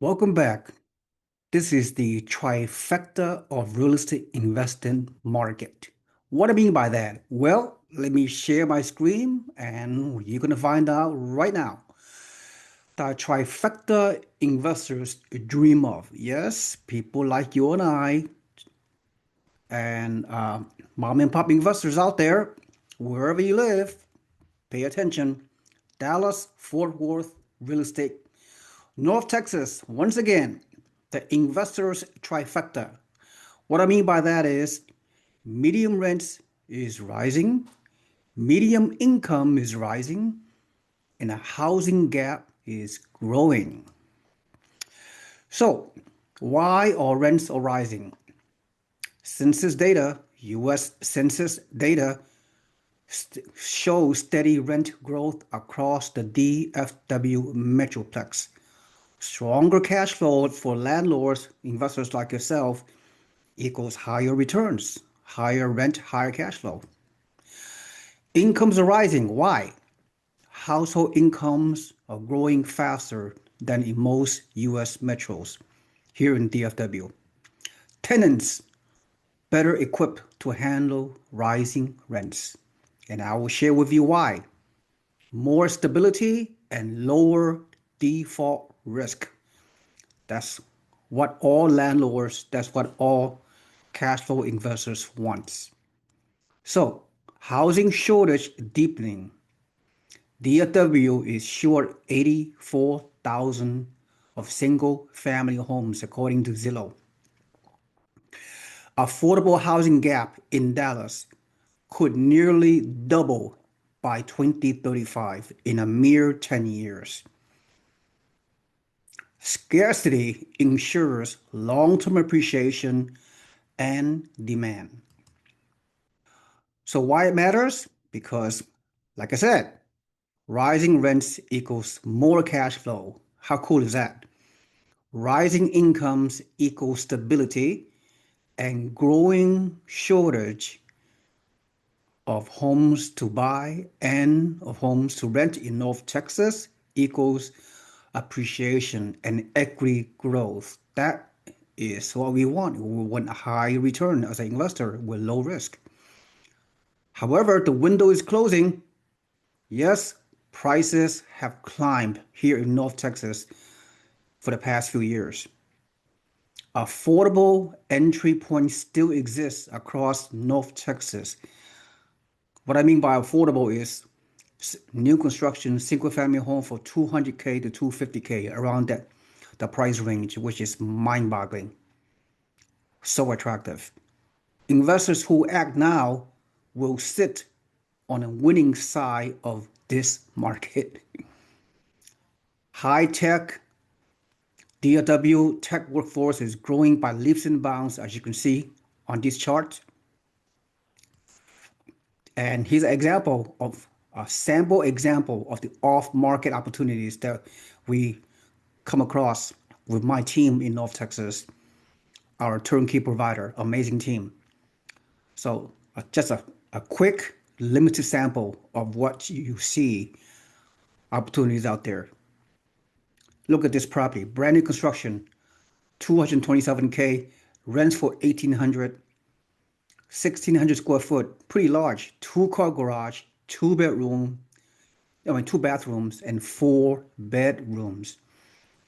Welcome back. This is the trifecta of real estate investing market. What I mean by that? Well, let me share my screen and you're going to find out right now. The trifecta investors dream of. Yes, people like you and I and mom and pop investors out there, wherever you live, pay attention. Dallas, Fort Worth, real estate. North Texas, once again, the investors trifecta. What I mean by that is medium rents is rising, medium income is rising, and the housing gap is growing. So, why are rents are rising? Census data, US Census data shows steady rent growth across the DFW Metroplex. Stronger cash flow for landlords, investors like yourself, equals higher returns, higher rent, higher cash flow. Incomes are rising. Why? Household incomes are growing faster than in most US metros here in DFW. Tenants better equipped to handle rising rents. And I will share with you why. More stability and lower default risk. That's what all landlords, that's what all cash flow investors want. So, housing shortage deepening. DFW is short 84,000 of single family homes, according to Zillow. Affordable housing gap in Dallas could nearly double by 2035 in a mere 10 years. Scarcity ensures long-term appreciation and demand. So why it matters? Because, like I said, rising rents equals more cash flow. How cool is that? Rising incomes equals stability, and growing shortage of homes to buy and of homes to rent in North Texas equals appreciation and equity growth. That is what we want. We want a high return as an investor with low risk. However, the window is closing. Yes, prices have climbed here in North Texas for the past few years. Affordable entry points still exist across North Texas. What I mean by affordable is new construction single family home for 200K to 250K, around that the price range, which is mind-boggling. So attractive. Investors who act now will sit on a winning side of this market. High tech, DFW tech workforce is growing by leaps and bounds, as you can see on this chart. And here's an example of a sample example of the off-market opportunities that we come across with my team in North Texas, our turnkey provider, amazing team. So just a quick limited sample of what you see opportunities out there. Look at this property, brand new construction, 227K, rents for 1,800, 1,600 square foot, pretty large, two-car garage, two bathrooms and four bedrooms.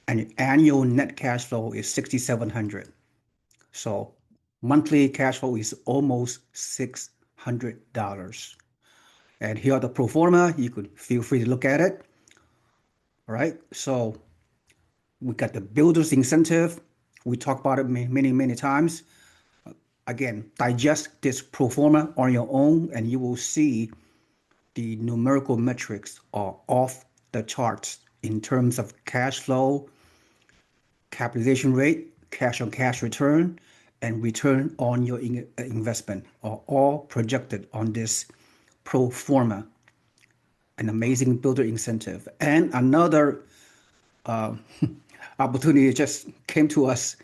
And annual net cash flow is 6,700. So monthly cash flow is almost $600. And here are the pro forma. You could feel free to look at it. All right. So we got the builder's incentive. We talked about it many times. Again, digest this pro forma on your own, and you will see the numerical metrics are off the charts in terms of cash flow, capitalization rate, cash on cash return, and return on your investment are all projected on this pro forma, an amazing builder incentive. And another opportunity just came to us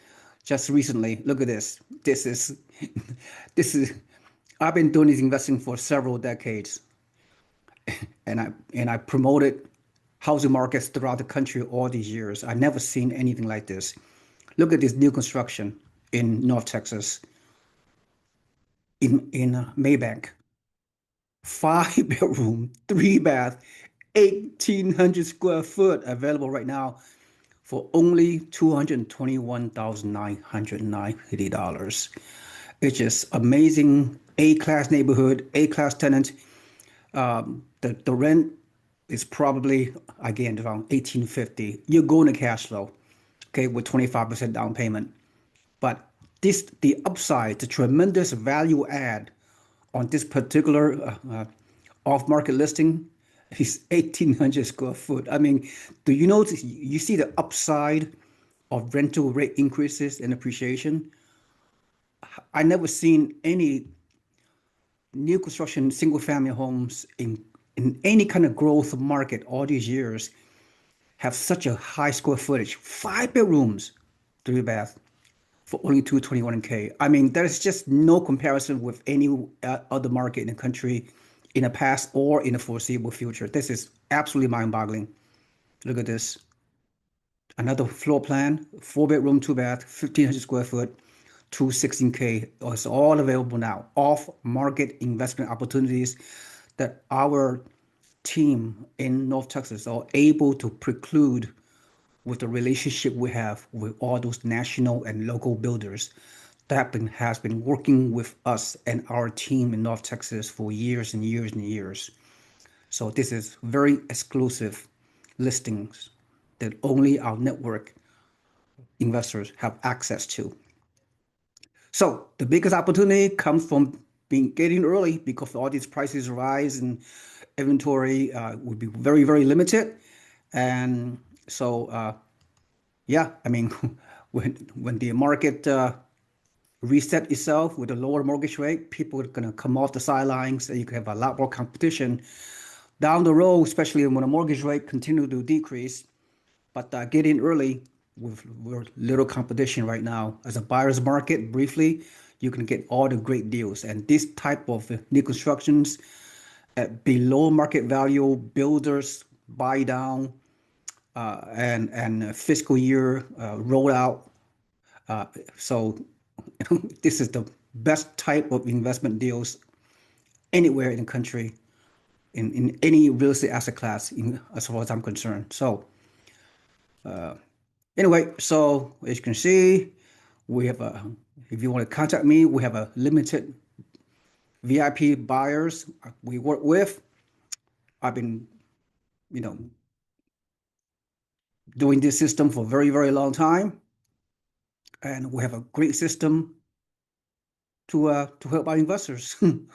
just recently. Look at this. This is I've been doing this investing for several decades, and I promoted housing markets throughout the country all these years. I never seen anything like this. Look at this new construction in North Texas, in Maybank, 5 bedroom, 3 bath, 1,800 square foot available right now for only $221,990. It's just amazing. A-class neighborhood, A-class tenant. The rent is probably again around 1850. You're going to cash flow, okay, with 25% down payment. But the upside, the tremendous value add on this particular off-market listing is 1,800 square foot. I mean, do you notice? You see the upside of rental rate increases and appreciation. I never seen any new construction single family homes in any kind of growth market all these years have such a high square footage. 5 bedrooms, 3 bath for only 221K. I mean, there's just no comparison with any other market in the country in the past or in the foreseeable future. This is absolutely mind-boggling. Look at this. Another floor plan, 4 bedroom, 2 bath, 1,500 square foot, 216K. It's all available now. Off market investment opportunities that our team in North Texas are able to preclude with the relationship we have with all those national and local builders that has been working with us and our team in North Texas for years and years and years. So this is very exclusive listings that only our network investors have access to. So the biggest opportunity comes from being getting early because all these prices rise and inventory would be very, very limited. And so, yeah, I mean, when the market reset itself with a lower mortgage rate, people are going to come off the sidelines and you can have a lot more competition down the road, especially when the mortgage rate continue to decrease. But get in early with little competition right now. As a buyer's market, briefly, you can get all the great deals. And this type of new constructions at below market value, builders buy down, and fiscal year rollout. So this is the best type of investment deals anywhere in the country, in any real estate asset class, as far as I'm concerned. So anyway, so as you can see, we have a, if you want to contact me, we have a limited VIP buyers we work with. I've been, you know, doing this system for a very, very long time. And we have a great system to help our investors to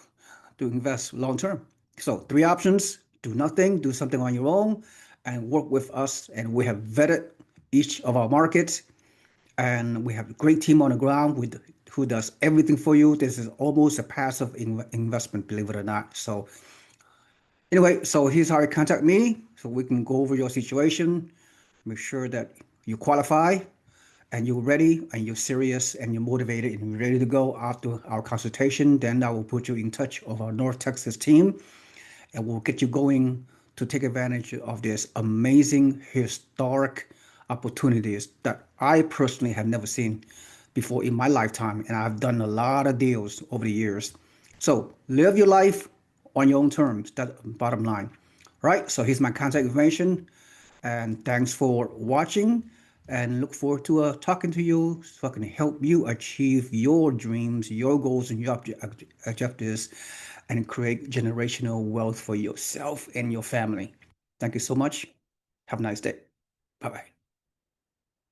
invest long term. So 3 options: do nothing, do something on your own, and work with us. And we have vetted each of our markets, and we have a great team on the ground with who does everything for you. This is almost a passive investment, believe it or not. So anyway, so here's how you contact me, so we can go over your situation, make sure that you qualify and you're ready and you're serious and you're motivated and you're ready to go after our consultation. Then I will put you in touch with our North Texas team and we'll get you going to take advantage of this amazing historic opportunities that I personally have never seen before in my lifetime. And I've done a lot of deals over the years. So live your life on your own terms. That's bottom line. All right. So here's my contact information. And thanks for watching. And look forward to talking to you so I can help you achieve your dreams, your goals, and your objectives, and create generational wealth for yourself and your family. Thank you so much. Have a nice day. Bye bye.